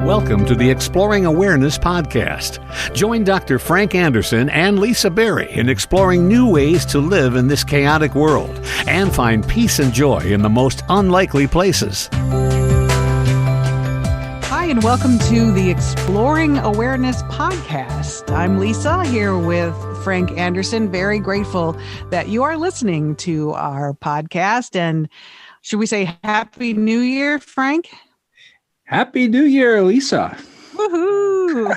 Welcome to the Exploring Awareness podcast. Join Dr. Frank Anderson and Lisa Berry in exploring new ways to live in this chaotic world and find peace and joy in the most unlikely places. Hi, and welcome to the Exploring Awareness podcast. I'm Lisa here with Frank Anderson. Very grateful that you are listening to our podcast. And should we say Happy New Year, Frank? Happy New Year, Lisa. Woohoo!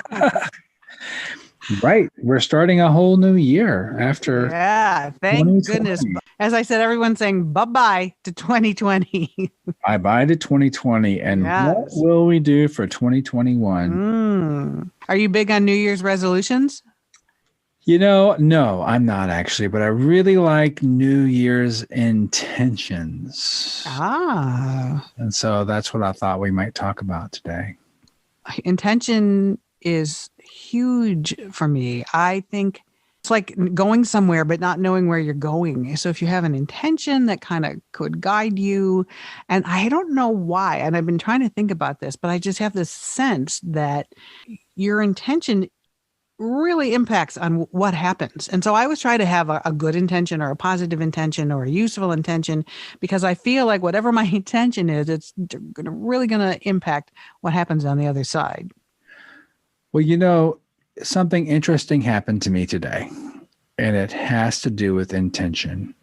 Right. We're starting a whole new year after. Yeah, thank goodness. As I said, everyone's saying bye-bye to 2020. Bye-bye to 2020. And Yes. What will we do for 2021? Are you big on New Year's resolutions? No, I'm not actually, but I really like New Year's intentions. And so that's what I thought we might talk about today. Intention is huge for me. I think it's like going somewhere, but not knowing where you're going. So if you have an intention that kind of could guide you, and I don't know why, and I've been trying to think about this, but I just have this sense that your intention really impacts on what happens. And so I always try to have a good intention or a positive intention or a useful intention, because I feel like whatever my intention is, it's really going to impact what happens on the other side. Well, something interesting happened to me today, and it has to do with intention.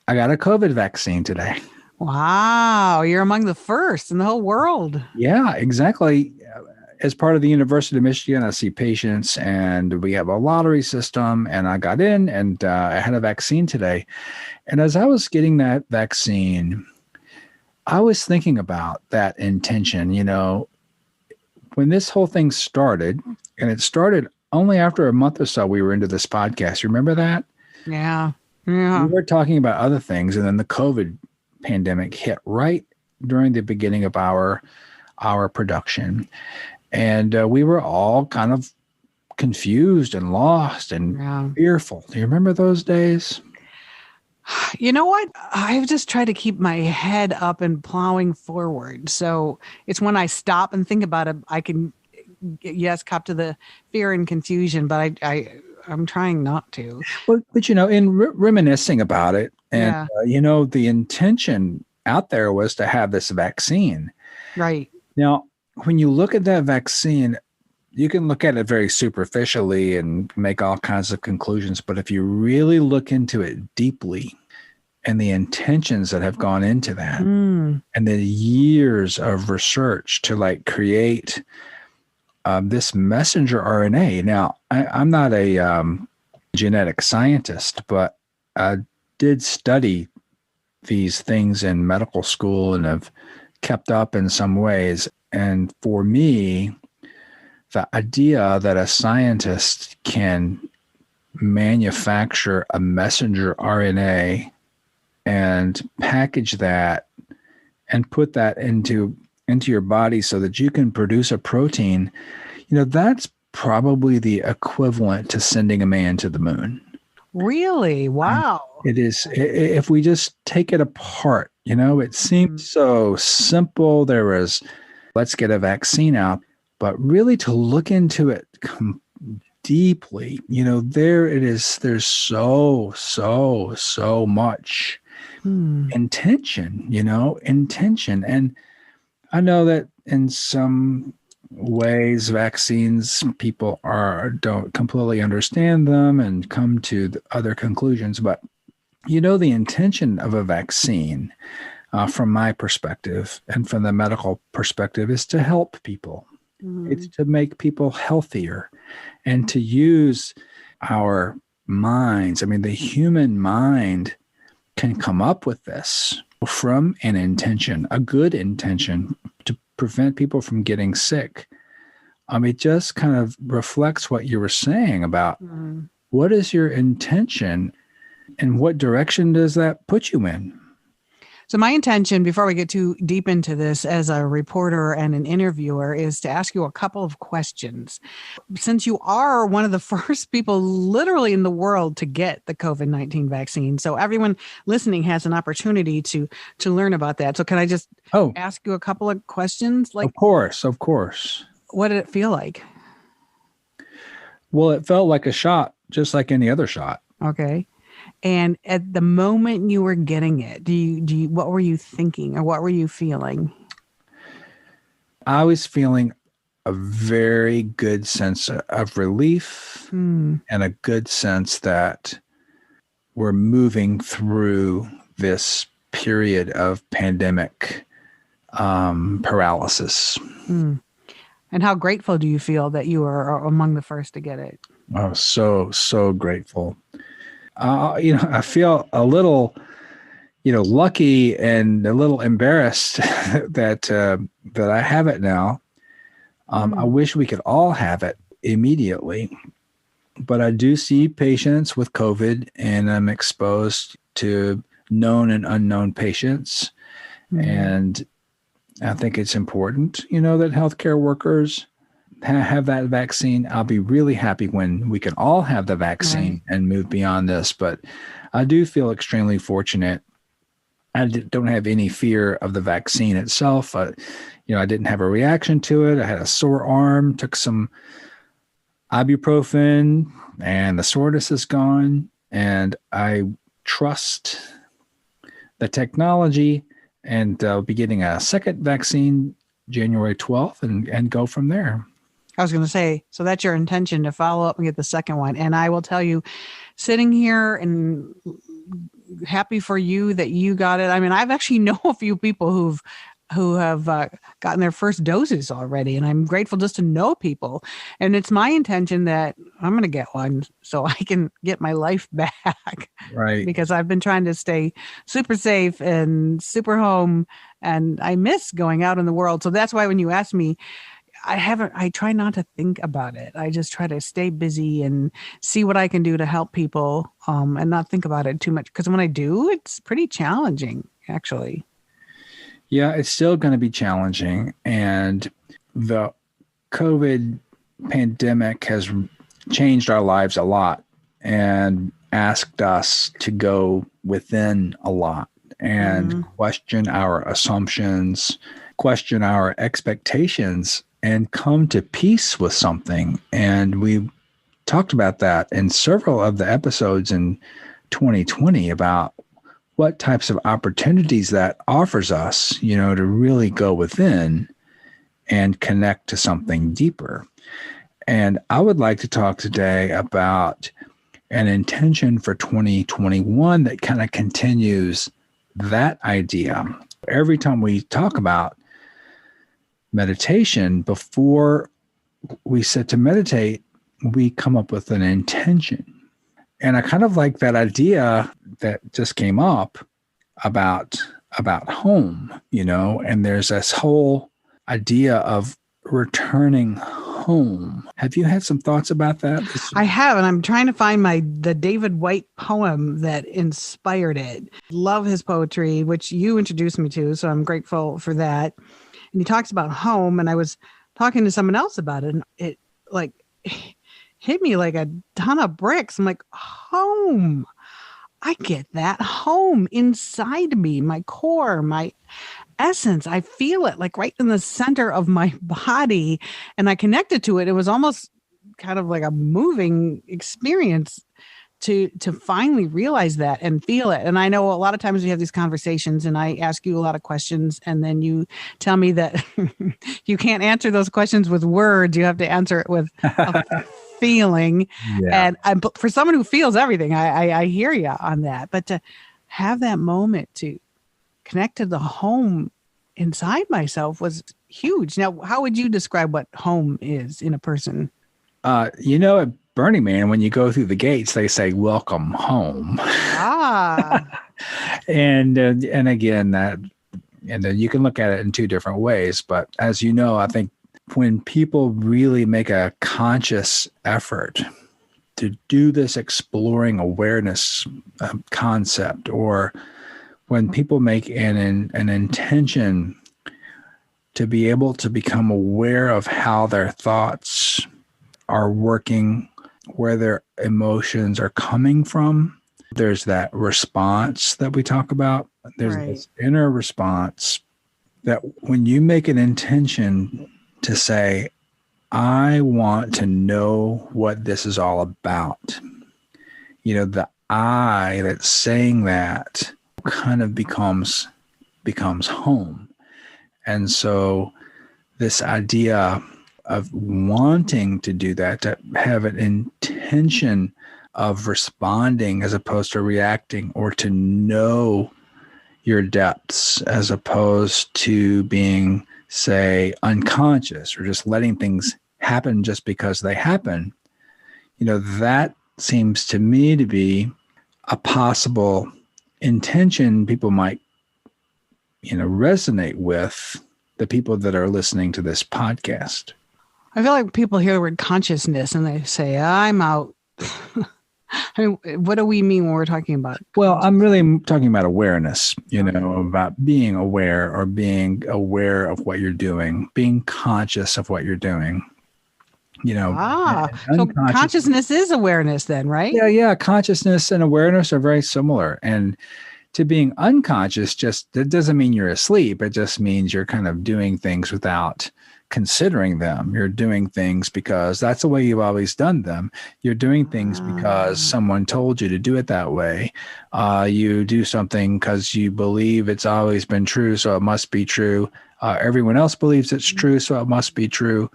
I got a COVID vaccine today. Wow. You're among the first in the whole world. Yeah, exactly. As part of the University of Michigan, I see patients, and we have a lottery system, and I got in, and I had a vaccine today. And as I was getting that vaccine, I was thinking about that intention. When this whole thing started, and it started only after a month or so, we were into this podcast. You remember that? Yeah. We were talking about other things, and then the COVID pandemic hit right during the beginning of our production. And we were all kind of confused and lost and fearful. Do you remember those days? You know what? I've just tried to keep my head up and plowing forward. So it's when I stop and think about it, I can, cop to the fear and confusion, but I'm trying not to. But in reminiscing about it, and, the intention out there was to have this vaccine. Right. Now, when you look at that vaccine, you can look at it very superficially and make all kinds of conclusions. But if you really look into it deeply, and the intentions that have gone into that, and the years of research to create this messenger RNA. Now, I'm not a genetic scientist, but I did study these things in medical school and have kept up in some ways. And for me, the idea that a scientist can manufacture a messenger RNA and package that and put that into your body so that you can produce a protein, that's probably the equivalent to sending a man to the moon. Really? Wow. It is. If we just take it apart, it seems so simple. There was, let's get a vaccine out, but really to look into it deeply, there it is. There's so much intention, intention. And I know that in some ways, vaccines, people don't completely understand them and come to other conclusions. But, the intention of a vaccine, from my perspective and from the medical perspective, is to help people. It's to make people healthier and to use our minds. I mean, the human mind can come up with this from an intention, a good intention, to prevent people from getting sick. It just kind of reflects what you were saying about what is your intention and what direction does that put you in? So my intention, before we get too deep into this as a reporter and an interviewer, is to ask you a couple of questions. Since you are one of the first people literally in the world to get the COVID-19 vaccine, so everyone listening has an opportunity to learn about that. So can I just ask you a couple of questions? Like, Of course. what did it feel like? Well, it felt like a shot, just like any other shot. Okay. And at the moment you were getting it, what were you thinking or what were you feeling? I was feeling a very good sense of relief and a good sense that we're moving through this period of pandemic paralysis. And how grateful do you feel that you are among the first to get it? Oh, so grateful. I feel a little, lucky and a little embarrassed that I have it now. I wish we could all have it immediately, but I do see patients with COVID, and I'm exposed to known and unknown patients, and I think it's important, that healthcare workers have that vaccine. I'll be really happy when we can all have the vaccine and move beyond this. But I do feel extremely fortunate. I don't have any fear of the vaccine itself. I didn't have a reaction to it. I had a sore arm, took some ibuprofen, and the soreness is gone. And I trust the technology, and I'll be getting a second vaccine January 12th and go from there. I was going to say, so that's your intention to follow up and get the second one. And I will tell you, sitting here and happy for you that you got it. I mean, I've actually know a few people who have gotten their first doses already, and I'm grateful just to know people. And it's my intention that I'm going to get one so I can get my life back. Right. Because I've been trying to stay super safe and super home, and I miss going out in the world. So that's why when you ask me, I try not to think about it. I just try to stay busy and see what I can do to help people, and not think about it too much. Because when I do, it's pretty challenging, actually. Yeah, it's still going to be challenging. And the COVID pandemic has changed our lives a lot and asked us to go within a lot and question our assumptions, question our expectations, and come to peace with something. And we talked about that in several of the episodes in 2020 about what types of opportunities that offers us, to really go within and connect to something deeper. And I would like to talk today about an intention for 2021 that kind of continues that idea. Every time we talk about meditation, before we sit to meditate, we come up with an intention. And I kind of like that idea that just came up about home, and there's this whole idea of returning home. Have you had some thoughts about that? I have, and I'm trying to find the David White poem that inspired it. Love his poetry, which you introduced me to, so I'm grateful for that. And he talks about home, and I was talking to someone else about it, and it like hit me like a ton of bricks. I'm like, home. I get that home inside me, my core, my essence. I feel it like right in the center of my body, and I connected to it. It was almost kind of like a moving experience to finally realize that and feel it. And I know a lot of times we have these conversations and I ask you a lot of questions, and then you tell me that you can't answer those questions with words. You have to answer it with a feeling. Yeah. And for someone who feels everything, I hear you on that. But to have that moment to connect to the home inside myself was huge. Now, how would you describe what home is in a person? At Burning Man, when you go through the gates, they say, "Welcome home." And again, you can look at it in two different ways. But as you know, I think when people really make a conscious effort to do this exploring awareness concept, or when people make an intention to be able to become aware of how their thoughts are working, where their emotions are coming from, there's that response that we talk about. There's Right. this inner response that when you make an intention to say, I want to know what this is all about, the I that's saying that kind of becomes home. And so this idea of wanting to do that, to have an intention of responding as opposed to reacting, or to know your depths as opposed to being, say, unconscious or just letting things happen just because they happen, that seems to me to be a possible intention people might, resonate with the people that are listening to this podcast. I feel like people hear the word consciousness and they say, I'm out. I mean, what do we mean when we're talking about? Well, I'm really talking about awareness, about being aware, or being aware of what you're doing, being conscious of what you're doing. So consciousness is awareness then, right? Yeah. Consciousness and awareness are very similar. And to being unconscious, that doesn't mean you're asleep. It just means you're kind of doing things without considering them. You're doing things because that's the way you've always done them. You're doing things because someone told you to do it that way. You do something because you believe it's always been true, so it must be true. Everyone else believes it's true, so it must be true.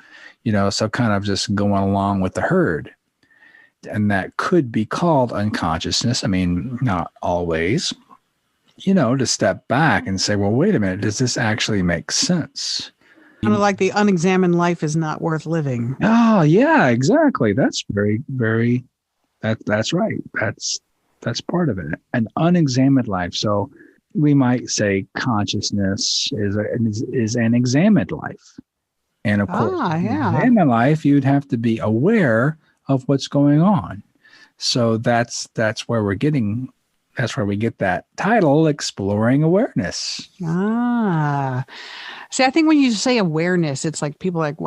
So kind of just going along with the herd. And that could be called unconsciousness. I mean, not always. To step back and say, well, wait a minute, does this actually make sense? Kind of like the unexamined life is not worth living. Oh, yeah, exactly. That's very, very, that's right. That's part of it. An unexamined life. So we might say consciousness is an examined life. And of course, examined life, you'd have to be aware of what's going on. So that's where we're getting. That's where we get that title, Exploring Awareness. See, I think when you say awareness, it's like people are like,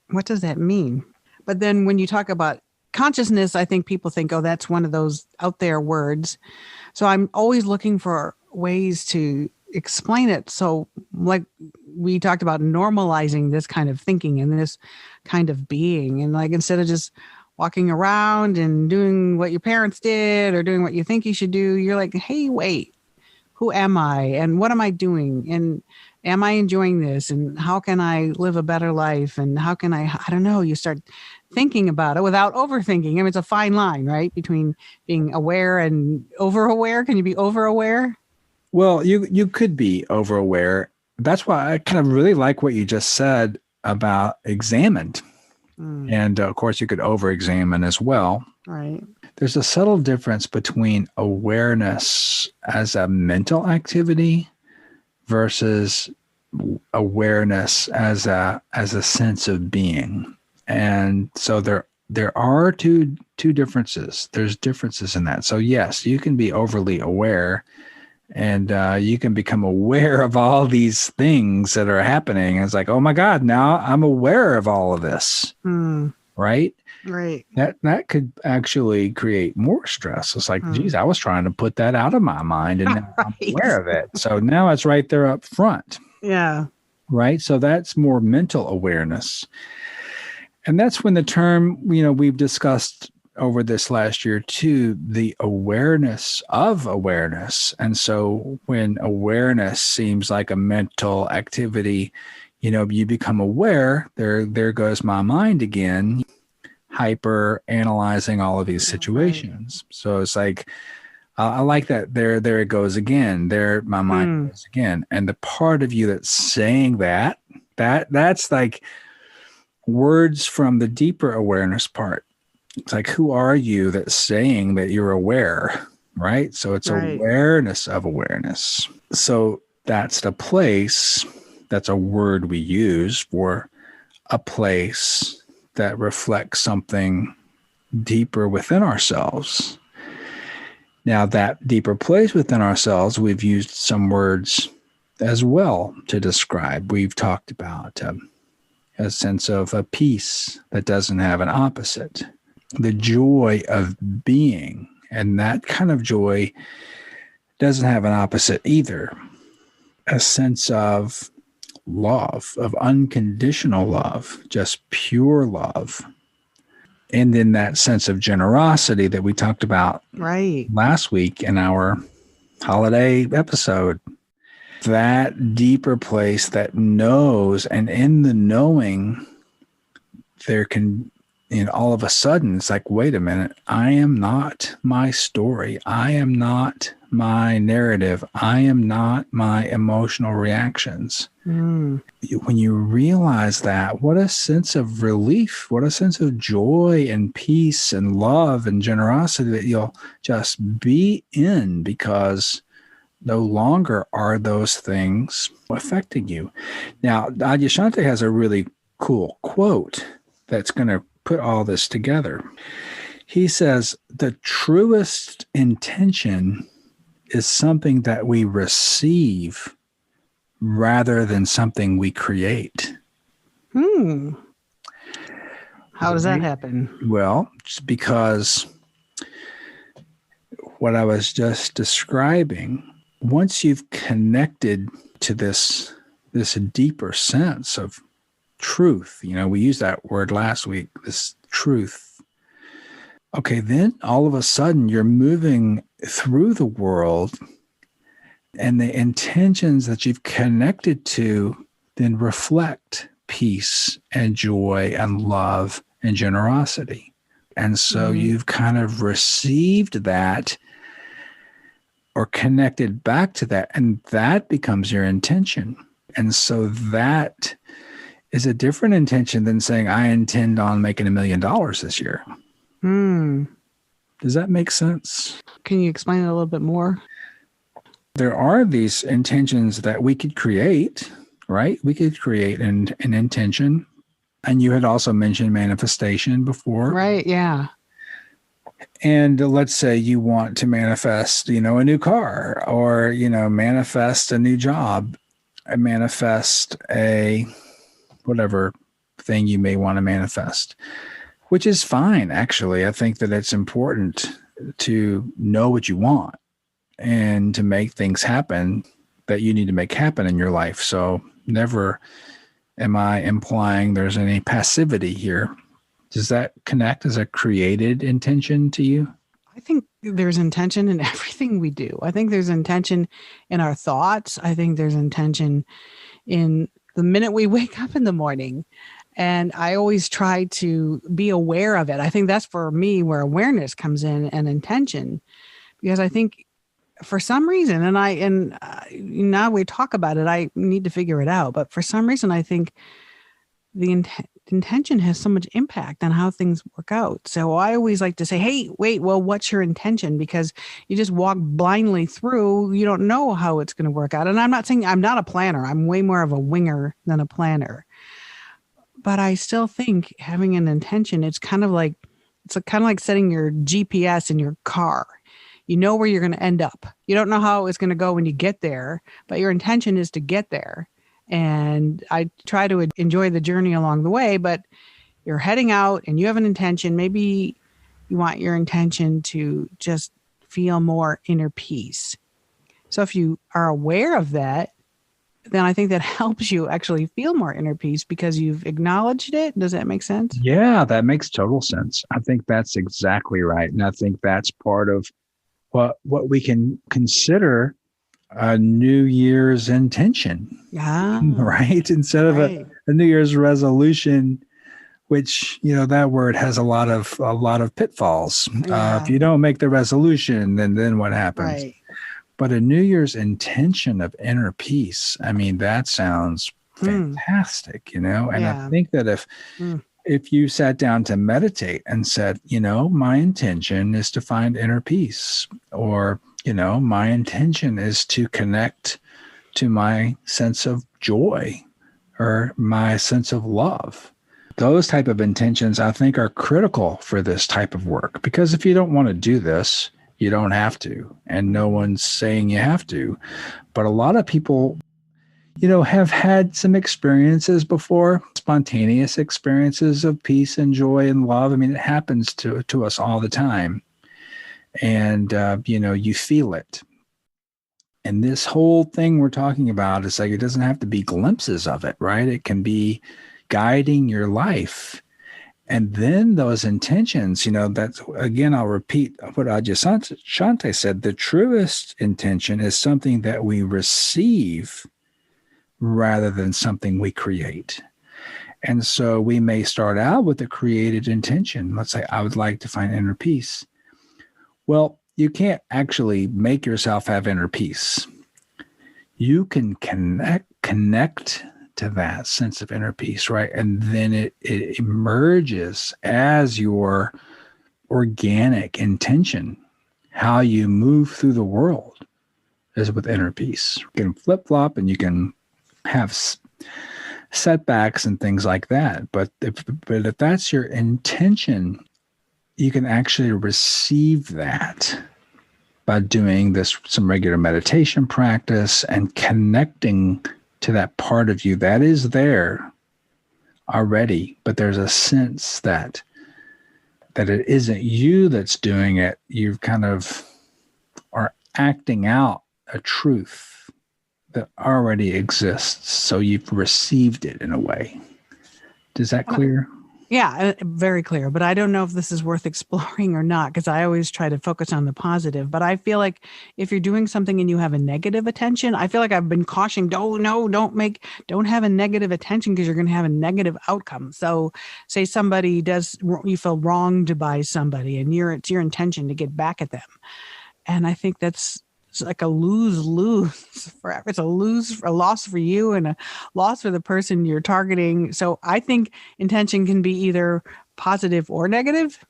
what does that mean? But then when you talk about consciousness, I think people think, oh, that's one of those out there words. So I'm always looking for ways to explain it. So like we talked about normalizing this kind of thinking and this kind of being. And like, instead of just walking around and doing what your parents did or doing what you think you should do, you're like, hey, wait, who am I? And what am I doing? And am I enjoying this? And how can I live a better life? And how can I don't know, you start thinking about it without overthinking. I mean, it's a fine line, right? Between being aware and over-aware. Can you be over-aware? Well, you could be over-aware. That's why I kind of really like what you just said about examined. And of course, you could over-examine as well. Right. There's a subtle difference between awareness as a mental activity versus awareness as a sense of being. And so there are two differences. There's differences in that. So yes, you can be overly aware, and you can become aware of all these things that are happening. And it's like, oh my God, now I'm aware of all of this. Right? Right. That could actually create more stress. It's like, geez, I was trying to put that out of my mind, and now I'm aware of it. So now it's right there up front. Yeah. Right. So that's more mental awareness. And that's when the term, we've discussed over this last year too, the awareness of awareness. And so when awareness seems like a mental activity, you become aware, there goes my mind again, hyper analyzing all of these situations. Right. So it's like, I like that. There it goes again. There, my mind goes again. And the part of you that's saying that's like words from the deeper awareness part. It's like, who are you that's saying that you're aware, right? So it's awareness of awareness. So that's the place, that's a word we use for a place that reflects something deeper within ourselves. Now, that deeper place within ourselves, we've used some words as well to describe. We've talked about a sense of a peace that doesn't have an opposite, the joy of being. And that kind of joy doesn't have an opposite either. A sense of love, of unconditional love, just pure love. And then that sense of generosity that we talked about last week in our holiday episode. That deeper place that knows, and in the knowing, there can, all of a sudden, it's like, wait a minute, I am not my story. I am not my narrative. I am not my emotional reactions. When you realize that, what a sense of relief, what a sense of joy and peace and love and generosity that you'll just be in, because no longer are those things affecting you. Now, Adyashanti has a really cool quote that's going to put all this together. He says, the truest intention is something that we receive rather than something we create. How does that happen? Well, it's because what I was just describing, once you've connected to this deeper sense of truth, we used that word last week, this truth. Okay, then all of a sudden you're moving through the world, and the intentions that you've connected to then reflect peace and joy and love and generosity. And so you've kind of received that or connected back to that, and that becomes your intention. And so that is a different intention than saying, I intend on making $1 million this year. Does that make sense? Can you explain it a little bit more? There are these intentions that we could create, right? We could create an intention. And you had also mentioned manifestation before. Right, yeah. And let's say you want to manifest, a new car, or, manifest a new job, manifest a whatever thing you may want to manifest, which is fine, actually. I think that it's important to know what you want and to make things happen that you need to make happen in your life. So never am I implying there's any passivity here. Does that connect as a created intention to you? I think there's intention in everything we do. I think there's intention in our thoughts. I think there's intention in the minute we wake up in the morning. And I always try to be aware of it. I think that's for me where awareness comes in, and intention, because I think for some reason, and now we talk about it, I need to figure it out. But for some reason, I think the intention has so much impact on how things work out. So I always like to say, hey, wait, well, what's your intention? Because you just walk blindly through, you don't know how it's going to work out. And I'm not saying I'm not a planner. I'm way more of a winger than a planner. But I still think having an intention, it's kind of like setting your GPS in your car. You know where you're going to end up. You don't know how it's going to go when you get there, but your intention is to get there. And I try to enjoy the journey along the way, but you're heading out and you have an intention. Maybe you want your intention to just feel more inner peace. So if you are aware of that, then I think that helps you actually feel more inner peace because you've acknowledged it. Does that make sense? Yeah, that makes total sense. I think that's exactly right. And I think that's part of what we can consider a New Year's intention. Yeah. Right? Instead of a New Year's resolution, which, that word has a lot of pitfalls. Yeah. If you don't make the resolution, then what happens? Right. But a New Year's intention of inner peace, I mean, that sounds fantastic, And I think that if you sat down to meditate and said, my intention is to find inner peace, or, my intention is to connect to my sense of joy or my sense of love. Those type of intentions, I think, are critical for this type of work, because if you don't want to do this, You don't have to. And no one's saying you have to. But a lot of people, have had some experiences before, spontaneous experiences of peace and joy and love. I mean, it happens to us all the time. And, you feel it. And this whole thing we're talking about is like, it doesn't have to be glimpses of it, right? It can be guiding your life. And then those intentions, that's, again, I'll repeat what Adyashanti said. The truest intention is something that we receive rather than something we create. And so we may start out with a created intention. Let's say, I would like to find inner peace. Well, you can't actually make yourself have inner peace. You can connect to that sense of inner peace, right? And then it emerges as your organic intention. How you move through the world is with inner peace. You can flip-flop and you can have setbacks and things like that. But if that's your intention, you can actually receive that by doing some regular meditation practice and connecting to that part of you that is there already, but there's a sense that it isn't you that's doing it. You kind of are acting out a truth that already exists. So you've received it in a way. Is that clear? Yeah, very clear. But I don't know if this is worth exploring or not, because I always try to focus on the positive. But I feel like if you're doing something and you have a negative attention, I feel like I've been cautioning, don't have a negative attention, because you're going to have a negative outcome. So say you feel wronged by somebody and it's your intention to get back at them. And I think it's like a lose-lose forever. It's a loss for you and a loss for the person you're targeting. So I think intention can be either positive or negative.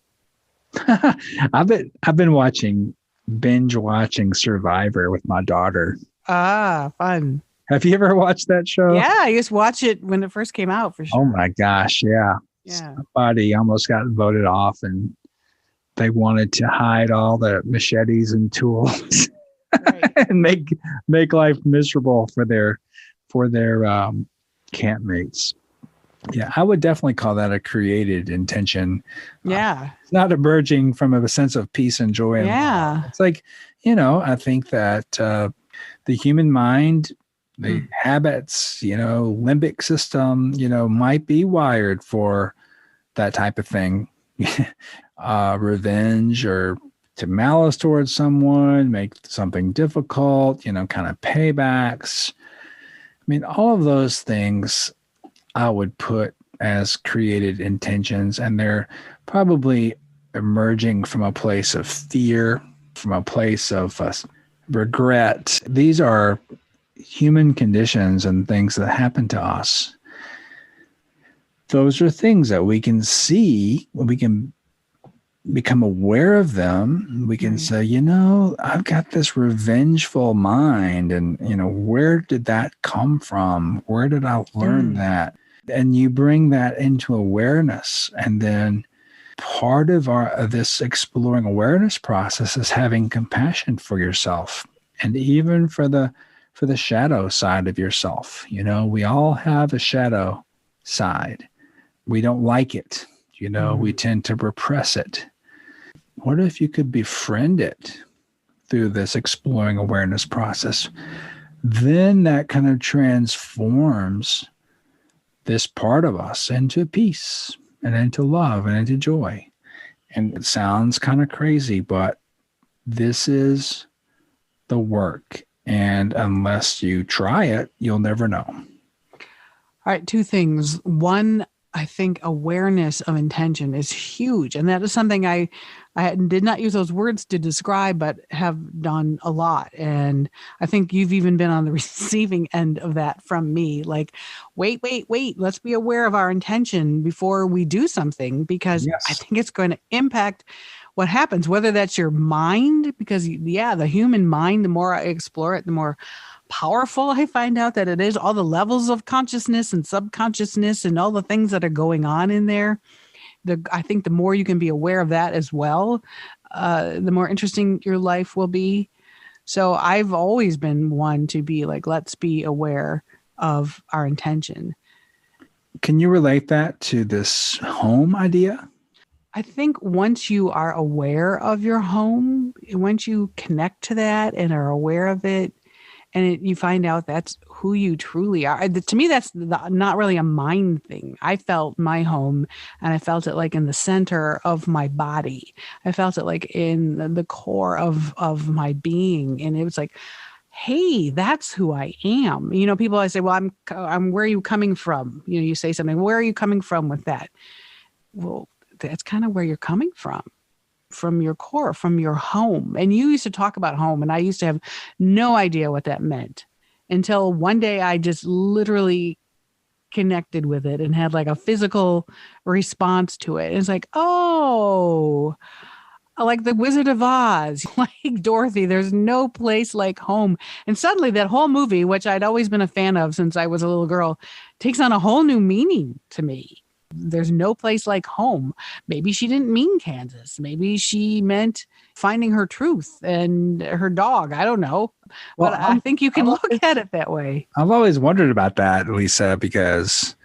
I've been binge watching Survivor with my daughter. Fun. Have you ever watched that show? Yeah, I used to watch it when it first came out, for sure. Oh my gosh, yeah. Somebody almost got voted off, and they wanted to hide all the machetes and tools. Right. And make life miserable for their campmates. Yeah, I would definitely call that a created intention. Yeah, it's not emerging from a sense of peace and joy. Yeah, it's like I think that the human mind, the habits, limbic system, might be wired for that type of thing, revenge or to malice towards someone, make something difficult, kind of paybacks. I mean, all of those things I would put as created intentions, and they're probably emerging from a place of fear, from a place of regret. These are human conditions and things that happen to us. Those are things that we can see, we can become aware of them. We can say, I've got this revengeful mind, and where did that come from? Where did I learn that? And you bring that into awareness, and then part of this exploring awareness process is having compassion for yourself, and even for the shadow side of yourself. We all have a shadow side. We don't like it. We tend to repress it. What if you could befriend it through this exploring awareness process? Then that kind of transforms this part of us into peace and into love and into joy. And it sounds kind of crazy, but this is the work. And unless you try it, you'll never know. All right, two things. One, I think awareness of intention is huge. And that is something I did not use those words to describe, but have done a lot. And I think you've even been on the receiving end of that from me. Like, wait, let's be aware of our intention before we do something, because yes. I think it's going to impact what happens, whether that's your mind, because the human mind, the more I explore it, the more powerful I find out that it is. All the levels of consciousness and subconsciousness and all the things that are going on in there. I think the more you can be aware of that as well, the more interesting your life will be. So I've always been one to be like, let's be aware of our intention. Can you relate that to this home idea? I think once you are aware of your home, once you connect to that and are aware of it, and you find out that's who you truly are. To me, that's not really a mind thing. I felt my home, and I felt it like in the center of my body. I felt it like in the core of my being, and it was like, hey, that's who I am. You know, people always say, well, I'm where are you coming from? You know, you say something, where are you coming from with that? Well, that's kind of where you're coming from your core, from your home. And you used to talk about home, and I used to have no idea what that meant until one day I just literally connected with it and had like a physical response to it. And it's like, oh, like the Wizard of Oz, like Dorothy, there's no place like home. And suddenly that whole movie, which I'd always been a fan of since I was a little girl, takes on a whole new meaning to me. There's no place like home. Maybe she didn't mean Kansas. Maybe she meant finding her truth and her dog. I don't know. Well, but I think you can look at it that way. I've always wondered about that, Lisa, because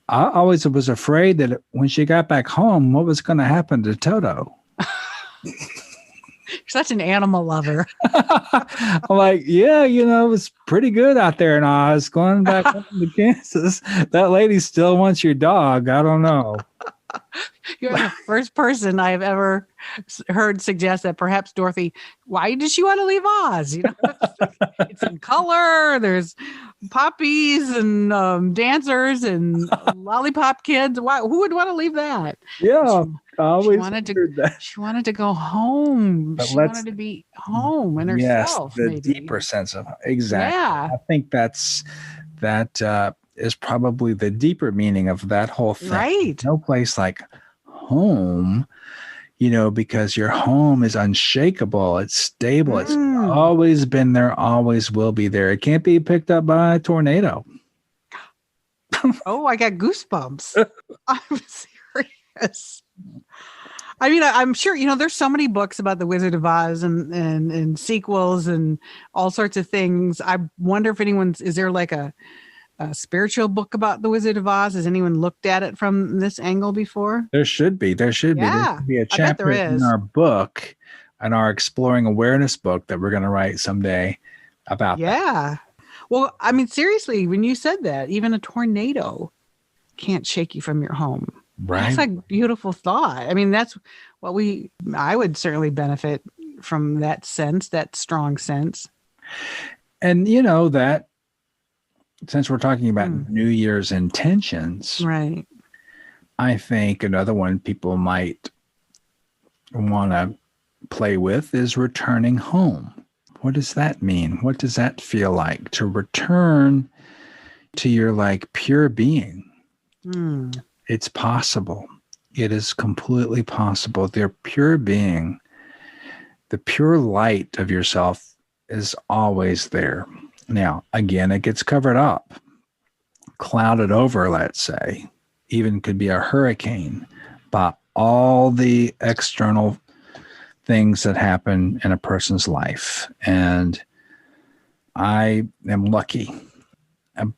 I always was afraid that when she got back home, what was going to happen to Toto? You're such an animal lover. I'm like, yeah, you know, it was pretty good out there in Oz. Going back home to Kansas, that lady still wants your dog. I don't know. You're the first person I've ever heard suggest that perhaps Dorothy, why did she want to leave Oz? You know, it's in color. There's poppies and dancers and lollipop kids. Why? Who would want to leave that? Yeah, I always wanted wondered that. She wanted to go home. But she wanted to be home in herself. Yes, the maybe. deeper sense of exactly. Yeah. I think that is probably the deeper meaning of that whole thing. Right. No place like home, you know, because your home is unshakable. It's stable. It's always been there, always will be there. It can't be picked up by a tornado. Oh, I got goosebumps. I'm serious. I mean, I'm sure, you know, there's so many books about the Wizard of Oz and sequels and all sorts of things. I wonder if is there like a spiritual book about the Wizard of Oz? Has anyone looked at it from this angle before? There should be. There should be a chapter in our book, in our Exploring Awareness book that we're going to write someday about that. Yeah. Well, I mean, seriously, when you said that, even a tornado can't shake you from your home. Right. That's like a beautiful thought. I mean, that's what I would certainly benefit from that sense, that strong sense. And you know that since we're talking about New Year's intentions, right? I think another one people might want to play with is returning home. What does that mean? What does that feel like to return to your like pure being? It's possible. It is completely possible. Their pure being, the pure light of yourself is always there. Now, again, it gets covered up, clouded over, let's say, even could be a hurricane by all the external things that happen in a person's life. And I am lucky,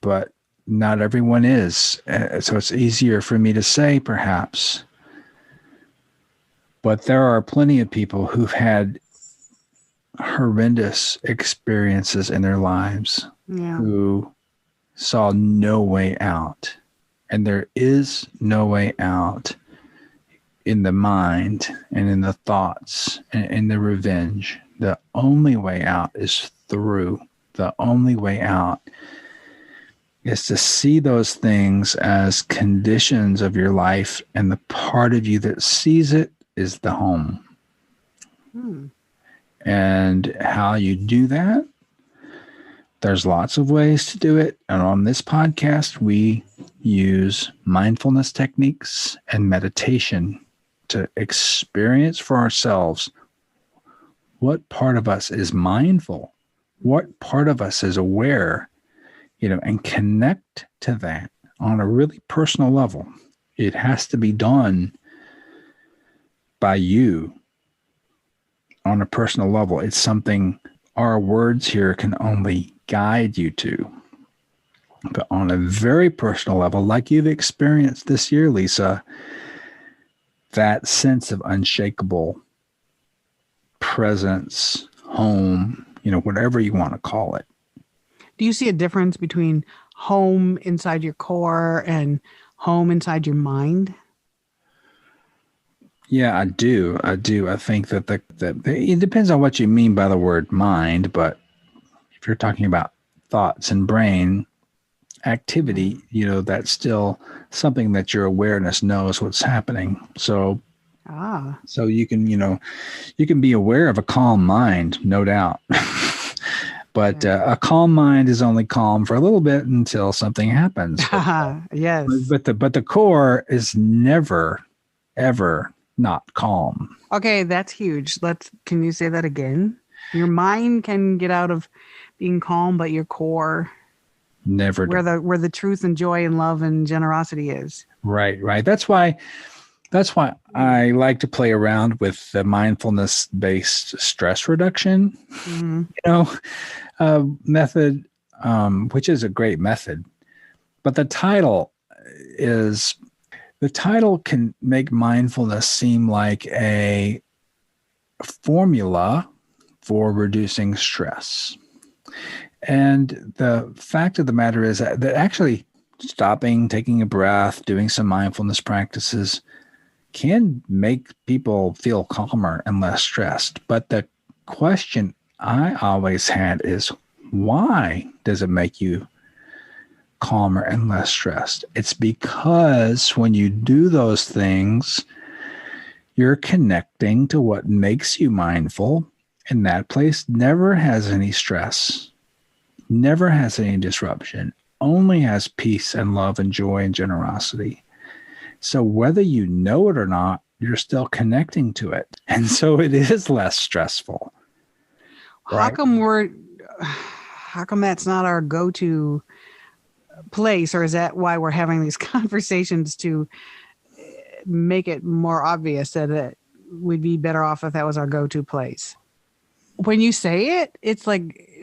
but not everyone is. So it's easier for me to say, perhaps. But there are plenty of people who've had horrendous experiences in their lives who saw no way out. And there is no way out in the mind and in the thoughts and in the revenge. The only way out is through. The only way out is to see those things as conditions of your life, and the part of you that sees it is the home. And how you do that, there's lots of ways to do it. And on this podcast, we use mindfulness techniques and meditation to experience for ourselves what part of us is mindful, what part of us is aware, you know, and connect to that on a really personal level. It has to be done by you on a personal level. It's something our words here can only guide you to. But on a very personal level, like you've experienced this year, Lisa, that sense of unshakable presence, home, whatever you want to call it. Do you see a difference between home inside your core and home inside your mind? Yeah, I do. I think that it depends on what you mean by the word mind, but if you're talking about thoughts and brain activity, that's still something that your awareness knows what's happening. So you can, you can be aware of a calm mind, no doubt. But a calm mind is only calm for a little bit until something happens. Yes. But the core is never, ever not calm. Okay, that's huge. Can you say that again? Your mind can get out of being calm, but your core never where the truth and joy and love and generosity is. Right. That's why I like to play around with the mindfulness-based stress reduction, method, which is a great method. But the title can make mindfulness seem like a formula for reducing stress. And the fact of the matter is that actually stopping, taking a breath, doing some mindfulness practices can make people feel calmer and less stressed. But the question I always had is, why does it make you calmer and less stressed? It's because when you do those things, you're connecting to what makes you mindful, and that place never has any stress, never has any disruption, only has peace and love and joy and generosity. So whether you know it or not, you're still connecting to it. And so it is less stressful. Right? How come that's not our go-to place? Or is that why we're having these conversations, to make it more obvious that we'd be better off if that was our go-to place? When you say it, it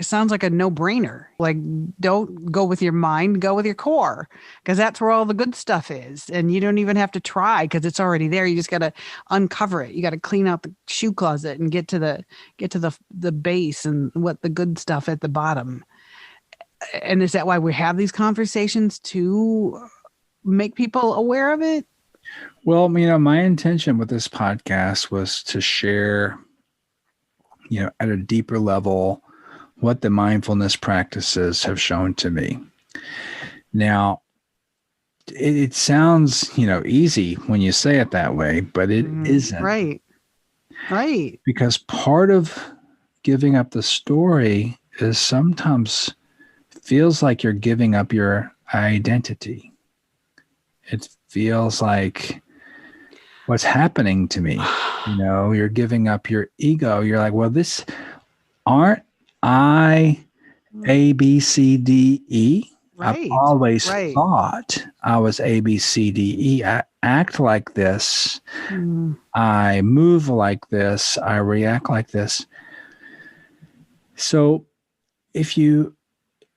sounds like a no-brainer. Like, don't go with your mind, go with your core, because that's where all the good stuff is. And you don't even have to try, because it's already there. You just got to uncover it. You got to clean out the shoe closet and get to the base and what the good stuff at the bottom. And is that why we have these conversations, to make people aware of it? Well, my intention with this podcast was to share, at a deeper level, what the mindfulness practices have shown to me. Now, it sounds, easy when you say it that way, but it isn't. Right. Because part of giving up the story is sometimes feels like you're giving up your identity. It feels like, what's happening to me? You're giving up your ego. You're like, well, aren't I A, B, C, D, E? Right. I've always thought I was A, B, C, D, E. I act like this. I move like this. I react like this. So if you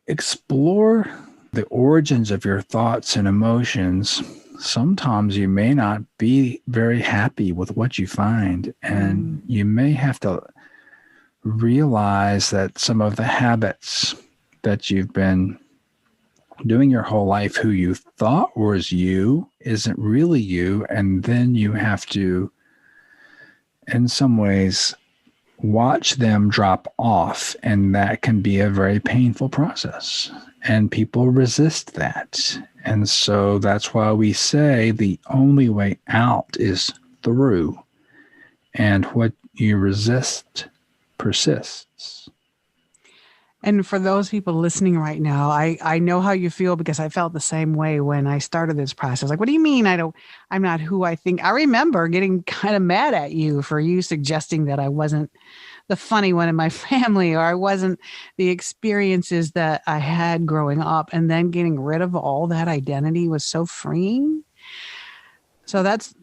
explore the origins of your thoughts and emotions, sometimes you may not be very happy with what you find, and you may have to realize that some of the habits that you've been doing your whole life, who you thought was you, isn't really you. And then you have to, in some ways, watch them drop off. And that can be a very painful process. And people resist that. And so that's why we say the only way out is through. And what you resist persists. And for those people listening right now, I know how you feel, because I felt the same way when I started this process. Like, what do you mean I'm not who I think? I remember getting kind of mad at you for you suggesting that I wasn't the funny one in my family, or I wasn't the experiences that I had growing up. And then getting rid of all that identity was so freeing. So that's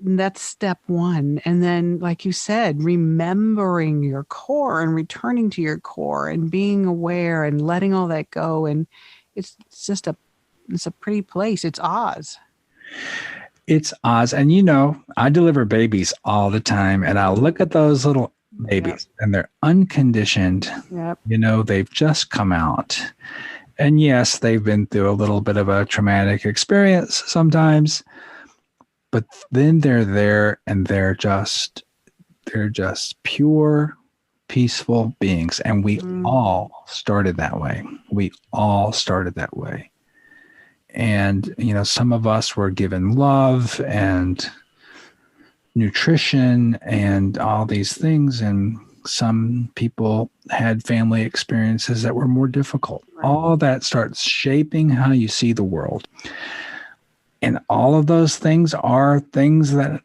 step one. And then, like you said, remembering your core and returning to your core and being aware and letting all that go. And it's just it's a pretty place. It's Oz. It's Oz. And I deliver babies all the time, and I look at those little babies and they're unconditioned. Yep. They've just come out. And yes, they've been through a little bit of a traumatic experience sometimes, but then they're there and they're just pure, peaceful beings. And we all started that way. And, some of us were given love and nutrition and all these things. And some people had family experiences that were more difficult. Right. All that starts shaping how you see the world. And all of those things are things that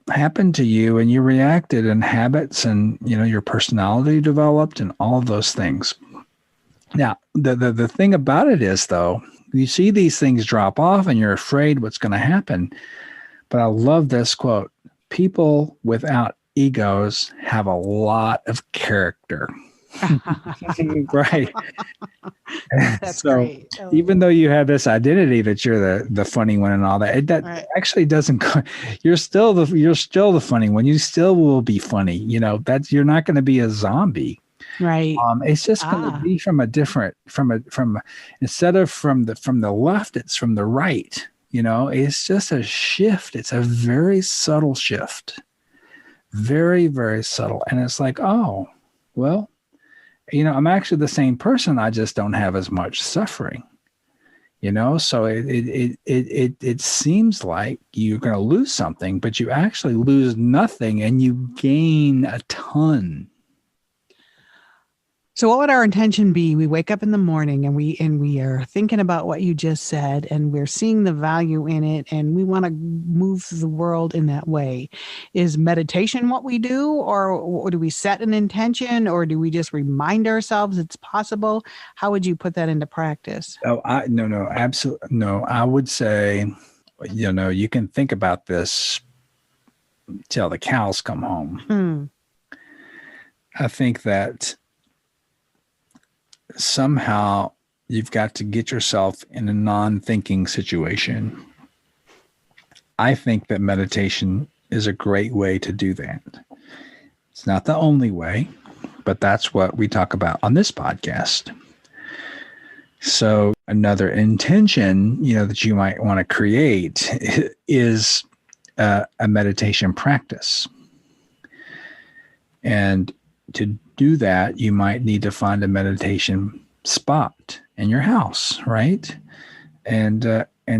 happened to you, and you reacted, and habits, and your personality developed, and all of those things. Now, the thing about it is, though, you see these things drop off and you're afraid what's going to happen. But I love this quote: people without egos have a lot of character. Right. That's so great. Even though you have this identity that you're the funny one and all that, right. Actually doesn't. You're still the funny one. You still will be funny. You're not going to be a zombie. Right. It's just going to be from a different instead of from the left, it's from the right. It's just a shift. It's a very subtle shift. Very, very subtle. And it's like, oh, well, I'm actually the same person. I just don't have as much suffering, so it seems like you're going to lose something, but you actually lose nothing and you gain a ton. So what would our intention be? We wake up in the morning and we are thinking about what you just said, and we're seeing the value in it, and we want to move the world in that way. Is meditation what we do, or do we set an intention, or do we just remind ourselves it's possible? How would you put that into practice? Oh, no, absolutely. No, I would say, you can think about this till the cows come home. I think that somehow you've got to get yourself in a non-thinking situation. I think that meditation is a great way to do that. It's not the only way, but that's what we talk about on this podcast. So another intention, that you might want to create is a meditation practice. And to do that, you might need to find a meditation spot in your house, right? And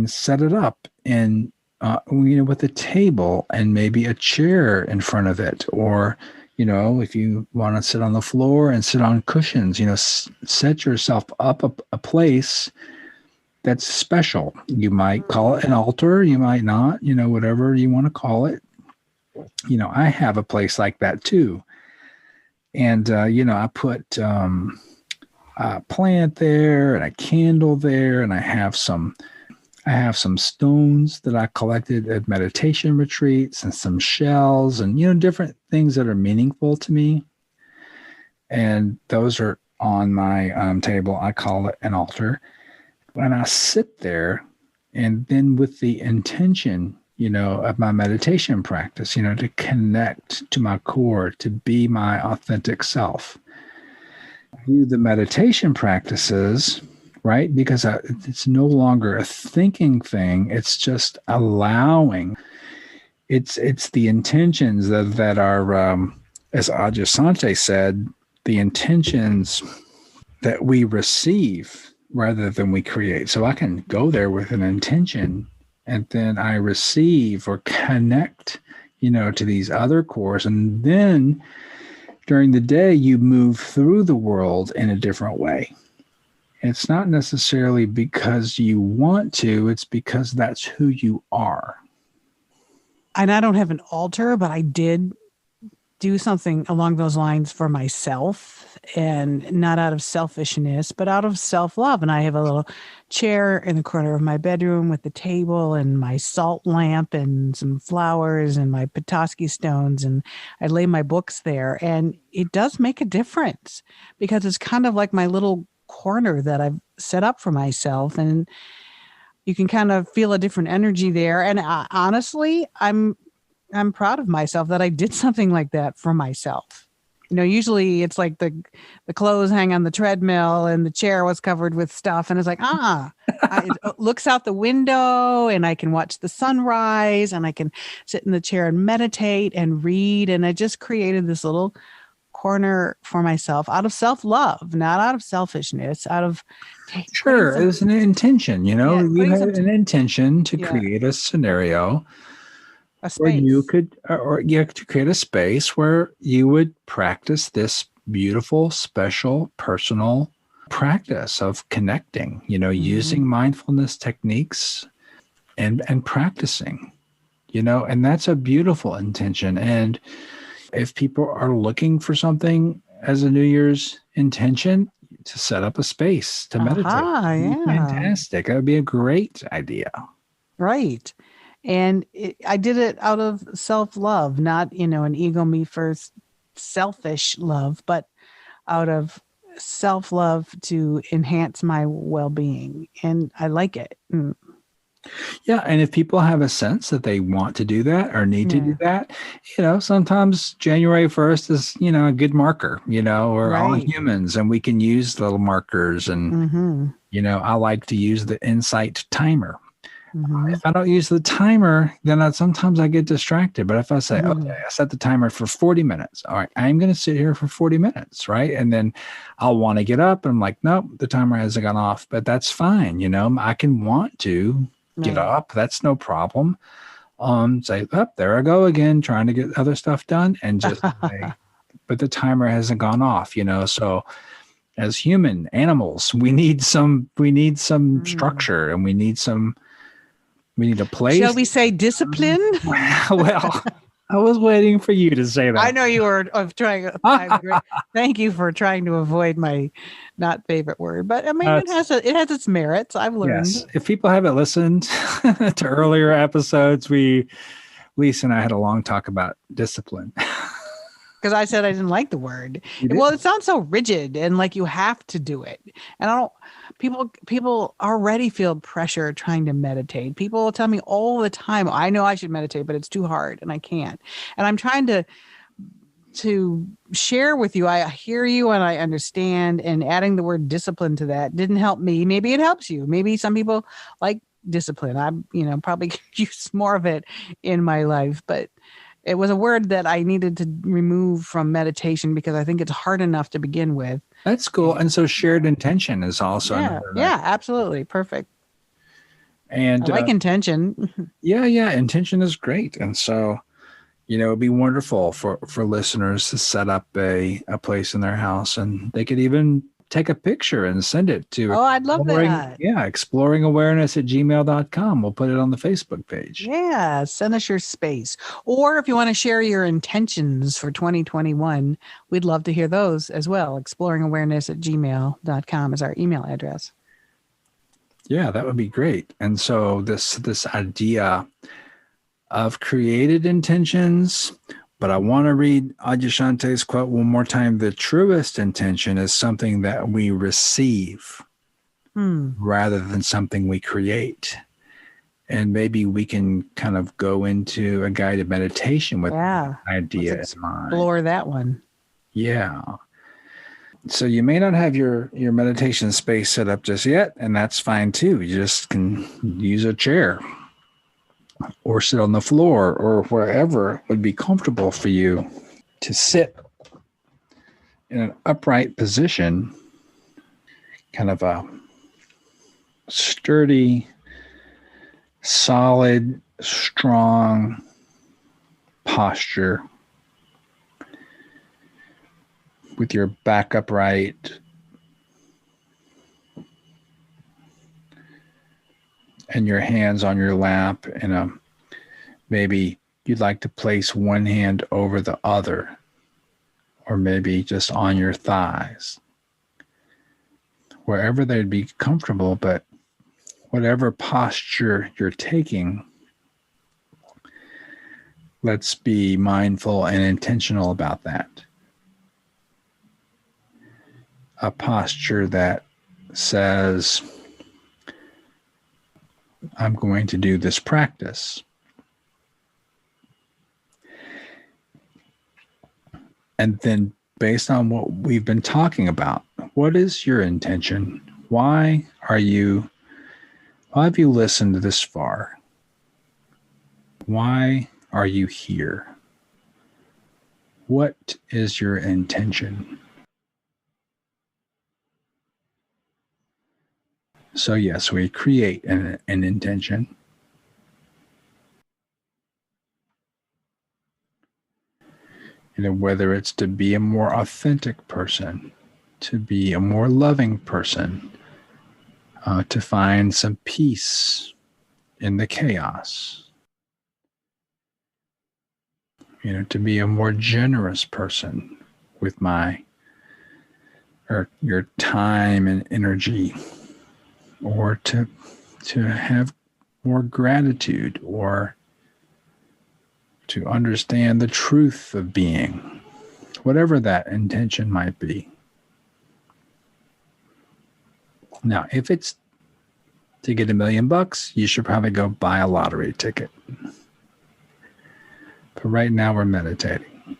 set it up in, with a table and maybe a chair in front of it. Or, if you want to sit on the floor and sit on cushions, set yourself up a place that's special. You might call it an altar. You might not, whatever you want to call it. I have a place like that too. And, I put a plant there and a candle there, and I have some stones that I collected at meditation retreats, and some shells, and, different things that are meaningful to me. And those are on my table. I call it an altar. And I sit there, and then with the intention, of my meditation practice, to connect to my core, to be my authentic self. Do the meditation practices, right? Because it's no longer a thinking thing. It's just allowing. It's the intentions that are, as Adyashanti said, the intentions that we receive rather than we create. So I can go there with an intention, and then I receive or connect, to these other cores. And then during the day, you move through the world in a different way. It's not necessarily because you want to, it's because that's who you are. And I don't have an altar, but I did do something along those lines for myself, and not out of selfishness, but out of self-love. And I have a little chair in the corner of my bedroom with the table and my salt lamp and some flowers and my Petoskey stones. And I lay my books there. And it does make a difference because it's kind of like my little corner that I've set up for myself. And you can kind of feel a different energy there. And honestly, I'm proud of myself that I did something like that for myself. Usually it's like the clothes hang on the treadmill and the chair was covered with stuff. And it's like, it looks out the window and I can watch the sunrise and I can sit in the chair and meditate and read. And I just created this little corner for myself out of self-love, not out of selfishness, out of Sure, it was an intention, you putting had some an intention to Yeah. create a scenario a where space. you could, to create a space where you would practice this beautiful, special, personal practice of connecting, using mindfulness techniques and practicing, and that's a beautiful intention. And if people are looking for something as a New Year's intention, to set up a space to meditate, Yeah. fantastic. That would be a great idea. Right. And I did it out of self-love, not, an ego me first selfish love, but out of self-love to enhance my well-being. And I like it. Yeah. And if people have a sense that they want to do that or need to do Yeah. that, sometimes January 1st is, a good marker, we're all Right. humans and we can use little markers. And, I like to use the insight timer. If I don't use the timer, then sometimes I get distracted. But if I say, okay, I set the timer for 40 minutes. All right, I'm going to sit here for 40 minutes, right? And then I'll want to get up. And I'm like, nope, the timer hasn't gone off. But that's fine. I can want to get up. That's no problem. Say, there I go again, trying to get other stuff done. And just say, but the timer hasn't gone off, So as human animals, we need some structure and we need a place. Shall we say discipline? Well, I was waiting for you to say that. I know you were trying. Thank you for trying to avoid my not favorite word, but I mean it has its merits. I've learned. Yes. If people haven't listened to earlier episodes, Lisa and I had a long talk about discipline. Because I said I didn't like the word. You did? Well, it sounds so rigid and like you have to do it. And I don't. People already feel pressure trying to meditate. People will tell me all the time, I know I should meditate, but it's too hard and I can't. And I'm trying to share with you. I hear you and I understand. And adding the word discipline to that didn't help me. Maybe it helps you. Maybe some people like discipline. I, probably use more of it in my life, but it was a word that I needed to remove from meditation because I think it's hard enough to begin with. That's cool. And so shared intention is also another. Yeah, absolutely. Perfect. And I like intention. Yeah. Intention is great. And so, it'd be wonderful for listeners to set up a place in their house, and they could even take a picture and send it to. Oh, I'd love that. Yeah. exploringawareness@gmail.com. We'll put it on the Facebook page. Yeah. Send us your space. Or if you want to share your intentions for 2021, we'd love to hear those as well. exploringawareness@gmail.com is our email address. Yeah, that would be great. And so this idea of created intentions, but I want to read Adyashanti's quote one more time. The truest intention is something that we receive rather than something we create. And maybe we can kind of go into a guided meditation with that idea in mind. Explore that one. Yeah. So you may not have your meditation space set up just yet, and that's fine too. You just can use a chair or sit on the floor or wherever would be comfortable for you to sit in an upright position, kind of a sturdy, solid, strong posture with your back upright and your hands on your lap, and maybe you'd like to place one hand over the other or maybe just on your thighs, wherever they'd be comfortable, but whatever posture you're taking, let's be mindful and intentional about that. A posture that says, I'm going to do this practice. And then based on what we've been talking about, what is your intention? Why have you listened this far? Why are you here? What is your intention? So yes, we create an intention. Whether it's to be a more authentic person, to be a more loving person, to find some peace in the chaos, to be a more generous person with your time and energy, or to have more gratitude, or to understand the truth of being, whatever that intention might be. Now, if it's to get $1 million, you should probably go buy a lottery ticket. But right now we're meditating.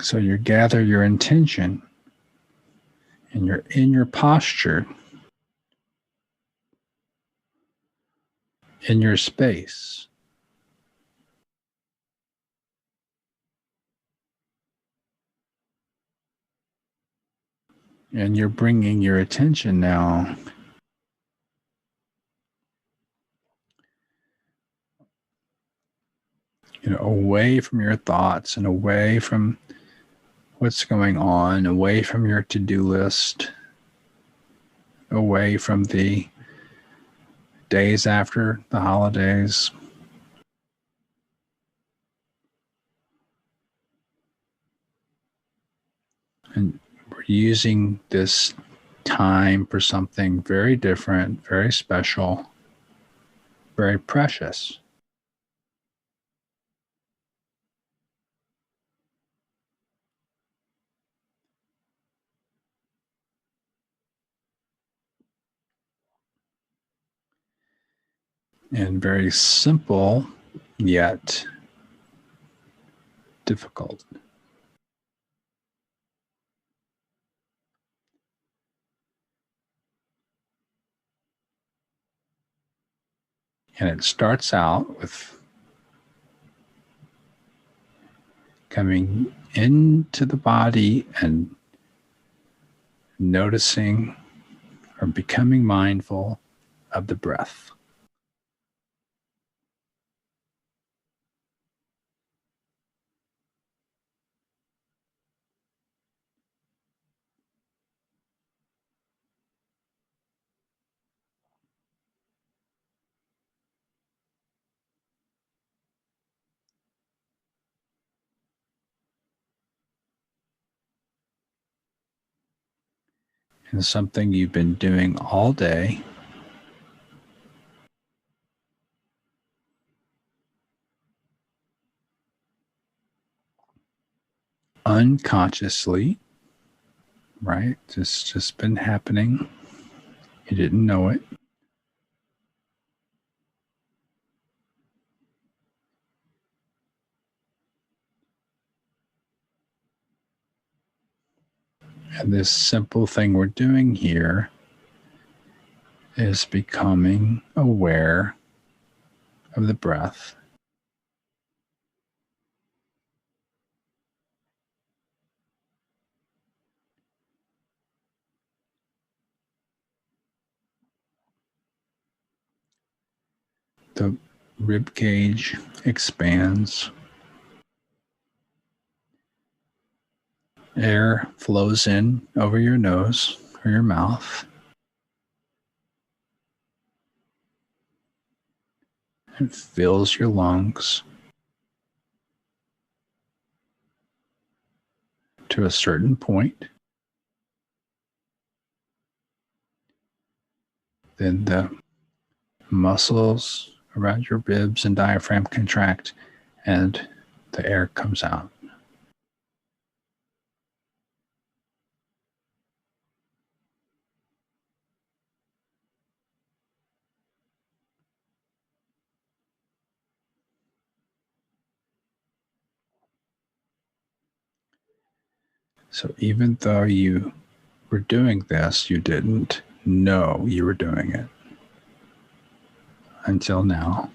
So you gather your intention and you're in your posture, in your space. And you're bringing your attention now away from your thoughts and away from what's going on, away from your to-do list, away from the days after the holidays. And we're using this time for something very different, very special, very precious. And very simple, yet difficult. And it starts out with coming into the body and noticing or becoming mindful of the breath. And something you've been doing all day, unconsciously, right? Just been happening. You didn't know it. And this simple thing we're doing here is becoming aware of the breath. The rib cage expands. Air flows in over your nose or your mouth. It fills your lungs. to a certain point, then the muscles around your ribs and diaphragm contract and the air comes out. So even though you were doing this, you didn't know you were doing it until now.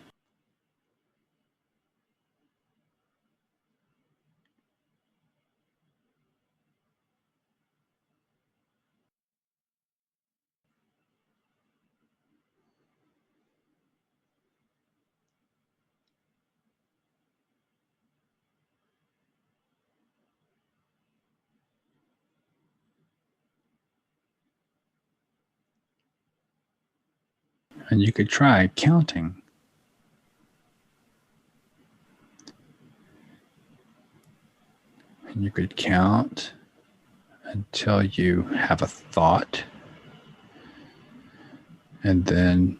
And you could try counting. And you could count until you have a thought. And then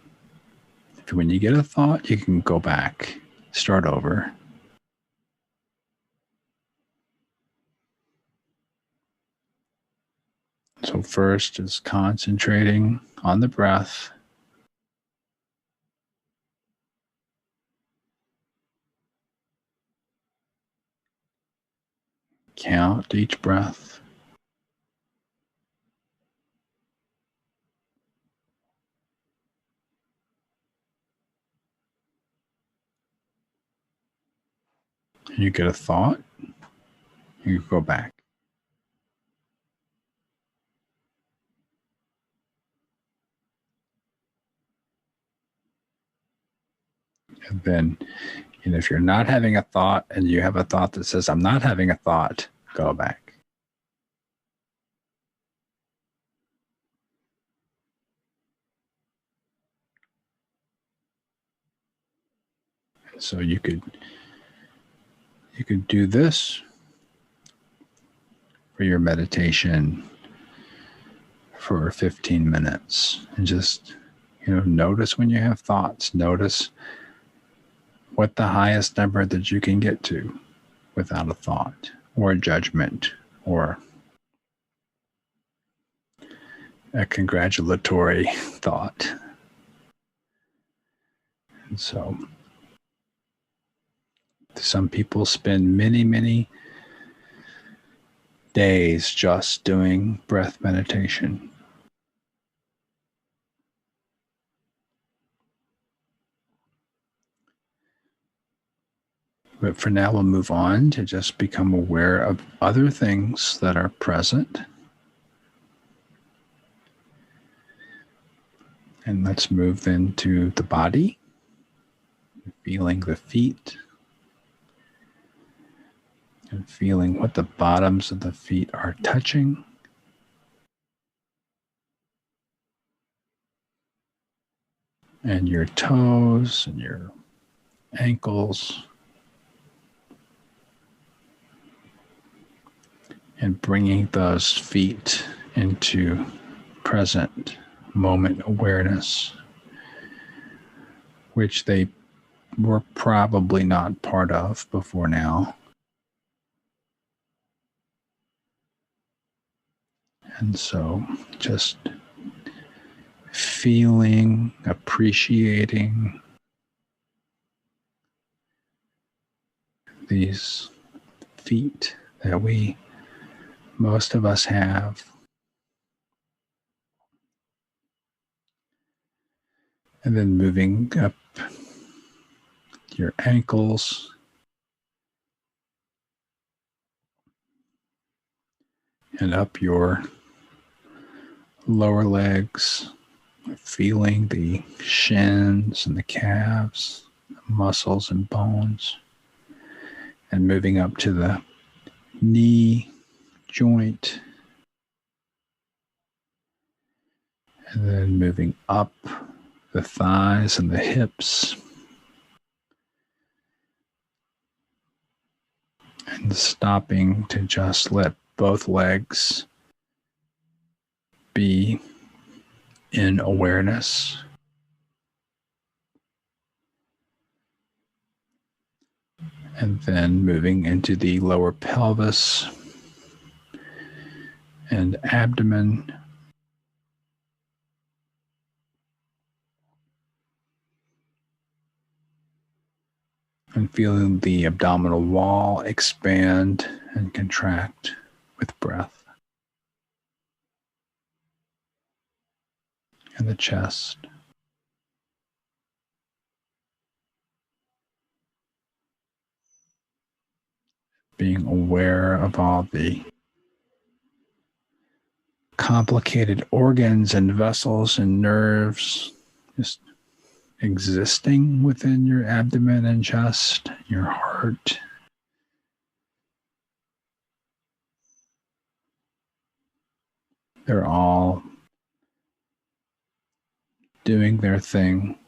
when you get a thought, you can go back, start over. So first is concentrating on the breath. Count each breath. You get a thought, you go back. And then, if you're not having a thought and you have a thought that says, I'm not having a thought, go back. So you could do this for your meditation for 15 minutes and just, notice when you have thoughts. Notice what the highest number that you can get to without a thought or a judgment or a congratulatory thought. And so some people spend many, many days just doing breath meditation. But for now, we'll move on to just become aware of other things that are present. And let's move then to the body, feeling the feet, and feeling what the bottoms of the feet are touching. And your toes and your ankles. And bringing those feet into present moment awareness, which they were probably not part of before now. And so just feeling, appreciating these feet that most of us have. And then moving up your ankles and up your lower legs, feeling the shins and the calves, the muscles and bones, and moving up to the knee joint, and then moving up the thighs and the hips, and stopping to just let both legs. Be in awareness. And then moving into the lower pelvis and abdomen. And feeling the abdominal wall expand and contract with breath. And the chest. Being aware of all the complicated organs and vessels and nerves just existing within your abdomen and chest, your heart. They're all doing their thing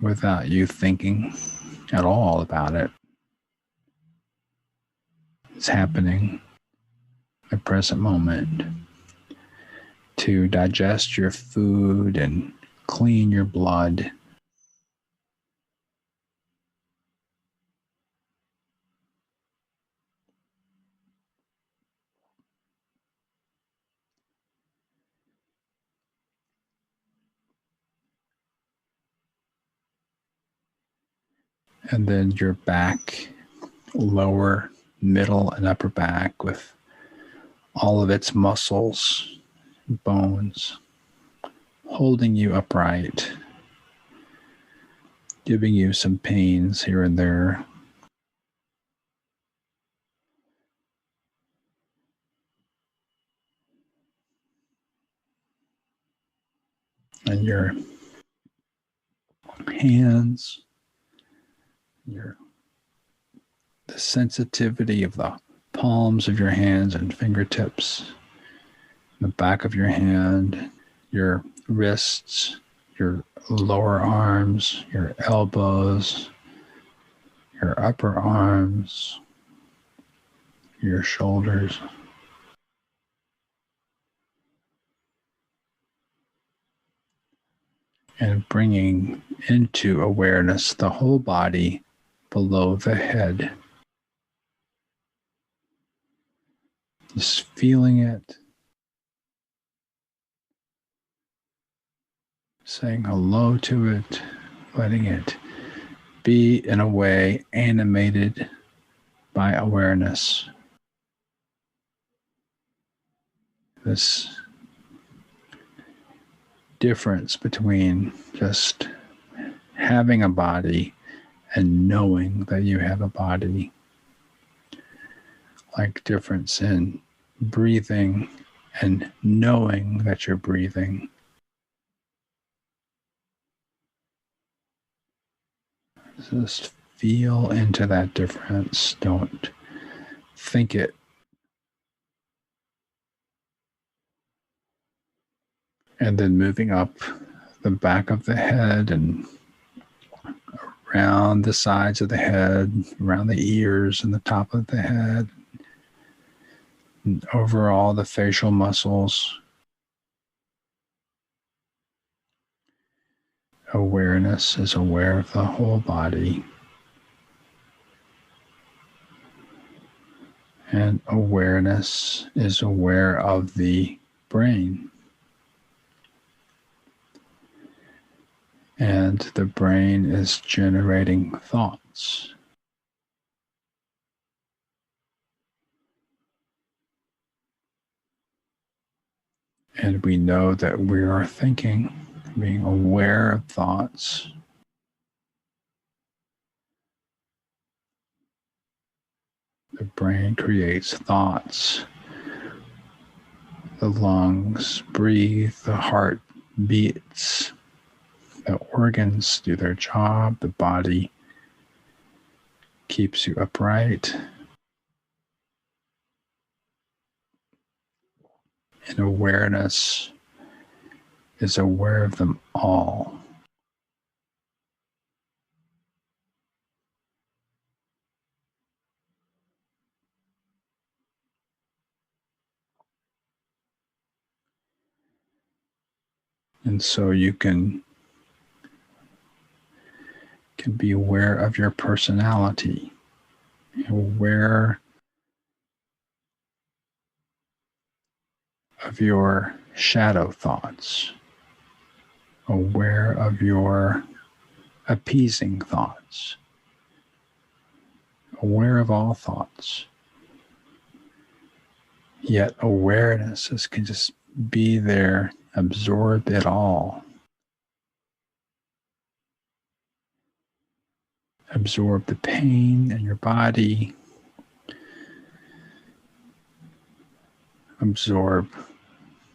without you thinking at all about it. It's happening at the present moment to digest your food and clean your blood. And then your back, lower, middle, and upper back with all of its muscles, bones, holding you upright, giving you some pains here and there. And your hands, the sensitivity of the palms of your hands and fingertips, the back of your hand, your wrists, your lower arms, your elbows, your upper arms, your shoulders. And bringing into awareness the whole body below the head. Just feeling it, saying hello to it, letting it be, in a way, animated by awareness. This difference between just having a body and knowing that you have a body, like difference in breathing and knowing that you're breathing. Just feel into that difference. Don't think it. And then moving up the back of the head and around the sides of the head, around the ears and the top of the head, and over all the facial muscles. Awareness is aware of the whole body. And awareness is aware of the brain. And the brain is generating thoughts. And we know that we are thinking, being aware of thoughts. The brain creates thoughts. The lungs breathe, the heart beats, the organs do their job, the body keeps you upright. And awareness is aware of them all. And so you can be aware of your personality, aware of your shadow thoughts, aware of your appeasing thoughts, aware of all thoughts. Yet awareness can just be there, absorb it all. Absorb the pain in your body. Absorb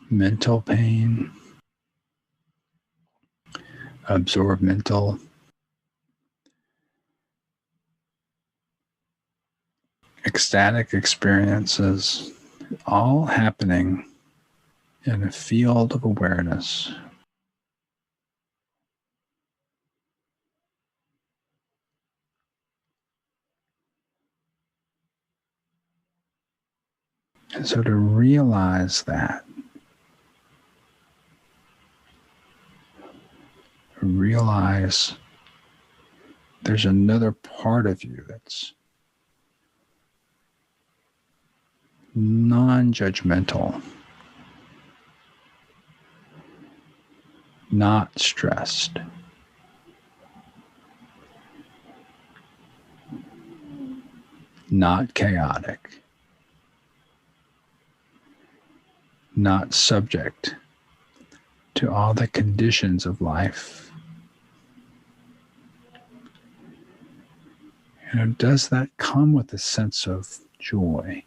mental pain. Absorb mental ecstatic experiences, all happening in a field of awareness. And so to realize that, realize there's another part of you that's non-judgmental, not stressed, not chaotic, not subject to all the conditions of life. Does that come with a sense of joy?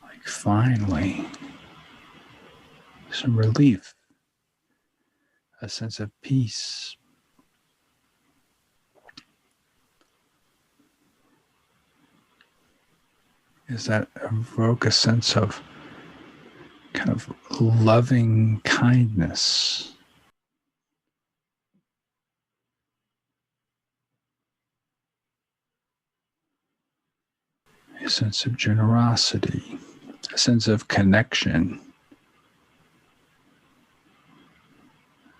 Like finally, some relief, a sense of peace. Does that evoke a sense of kind of loving kindness? A sense of generosity, a sense of connection,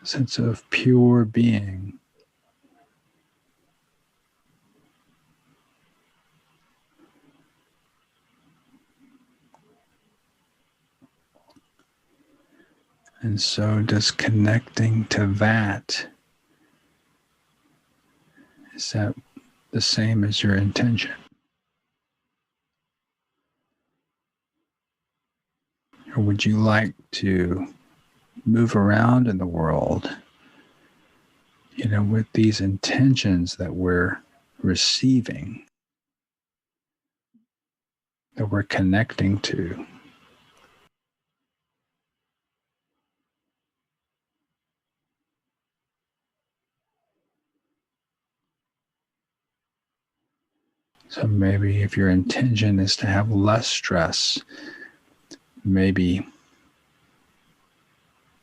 a sense of pure being. And so does connecting to that, is that the same as your intention? Or would you like to move around in the world, with these intentions that we're receiving, that we're connecting to? So maybe if your intention is to have less stress, maybe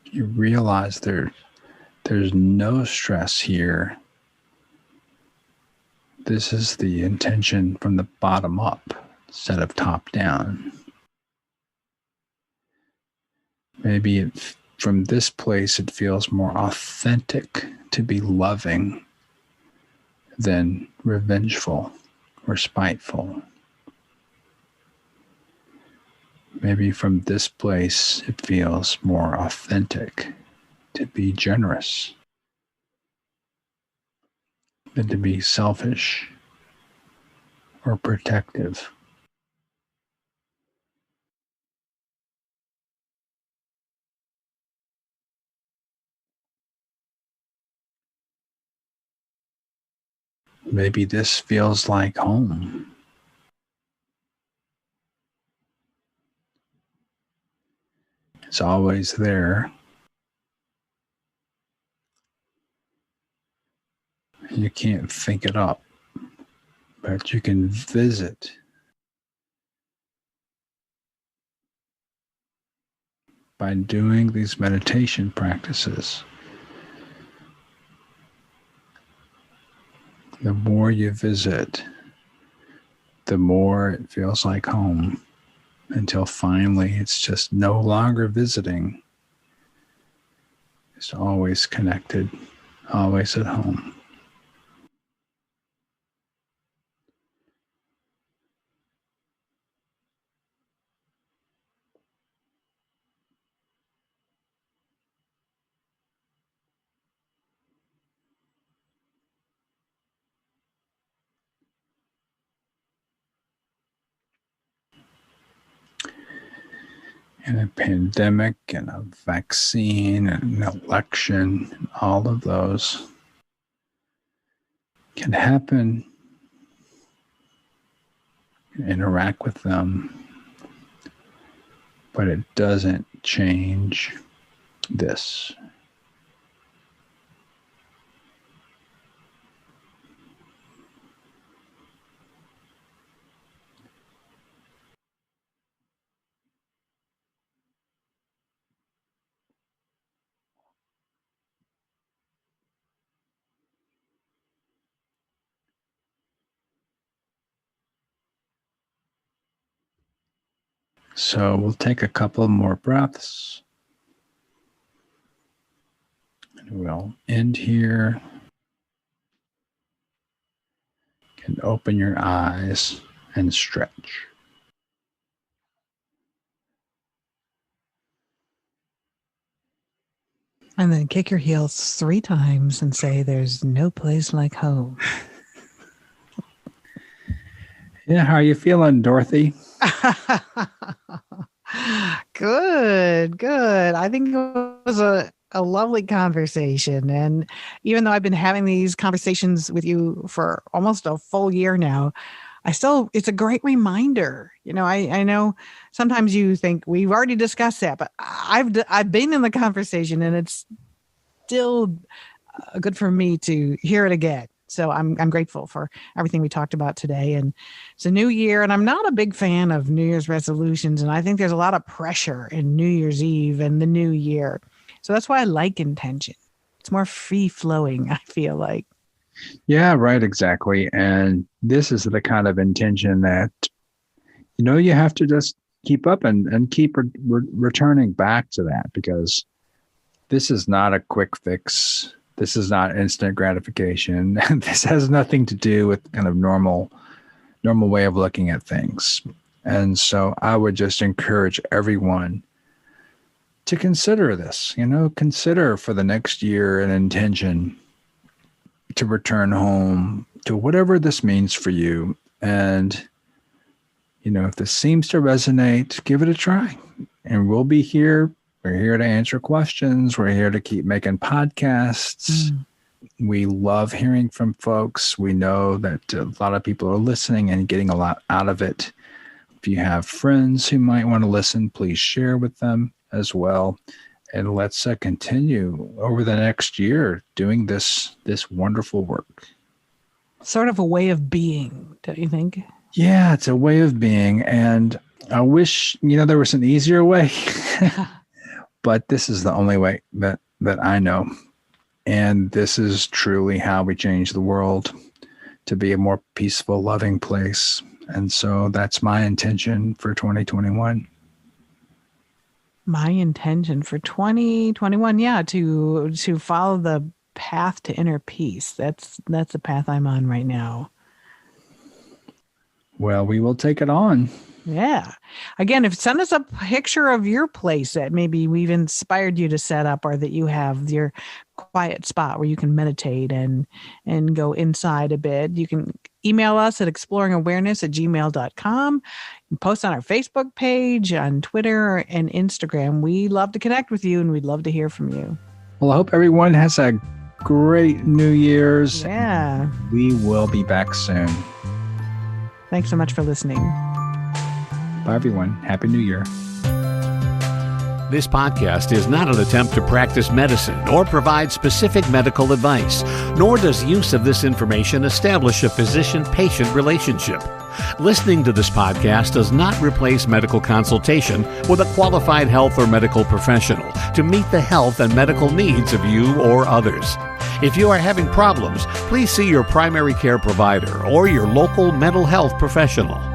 you realize there's no stress here. This is the intention from the bottom up instead of top down. Maybe from this place it feels more authentic to be loving than revengeful or spiteful. Maybe from this place it feels more authentic to be generous than to be selfish or protective. Maybe this feels like home. It's always there. You can't think it up, but you can visit by doing these meditation practices. The more you visit, the more it feels like home. until finally it's just no longer visiting. It's always connected, always at home. And a pandemic and a vaccine and an election, and all of those can happen. Interact with them, but it doesn't change this. So we'll take a couple more breaths. And we'll end here. You can open your eyes and stretch. And then kick your heels 3 times and say, "There's no place like home." Yeah, how are you feeling, Dorothy? Good. I think it was a lovely conversation. And even though I've been having these conversations with you for almost a full year now, it's a great reminder. I know sometimes you think we've already discussed that, but I've been in the conversation, and it's still good for me to hear it again. So I'm grateful for everything we talked about today. And it's a new year, and I'm not a big fan of New Year's resolutions. And I think there's a lot of pressure in New Year's Eve and the new year. So that's why I like intention. It's more free flowing, I feel like. Yeah, right, exactly. And this is the kind of intention that, you have to just keep up and keep returning back to that, because this is not a quick fix. This is not instant gratification. This has nothing to do with kind of normal way of looking at things. And so I would just encourage everyone to consider this, consider for the next year an intention to return home to whatever this means for you. And, if this seems to resonate, give it a try. And we'll be here. We're here to answer questions. We're here to keep making podcasts. We love hearing from folks. We know that a lot of people are listening and getting a lot out of it. If you have friends who might want to listen, please share with them as well. And let's continue over the next year doing this wonderful work. Sort of a way of being, don't you think? Yeah, it's a way of being. And I wish, there was an easier way. But this is the only way that I know. And this is truly how we change the world to be a more peaceful, loving place. And so that's my intention for 2021. My intention for 2021, to follow the path to inner peace. That's the path I'm on right now. Well, we will take it on. Yeah. Again, send us a picture of your place that maybe we've inspired you to set up, or that you have your quiet spot where you can meditate and go inside a bit. You can email us at exploringawareness@gmail.com. and post on our Facebook page, on Twitter and Instagram. We love to connect with you, and we'd love to hear from you. Well, I hope everyone has a great New Year's. Yeah. We will be back soon. Thanks so much for listening. Bye, everyone. Happy New Year. This podcast is not an attempt to practice medicine or provide specific medical advice, nor does use of this information establish a physician-patient relationship. Listening to this podcast does not replace medical consultation with a qualified health or medical professional to meet the health and medical needs of you or others. If you are having problems, please see your primary care provider or your local mental health professional.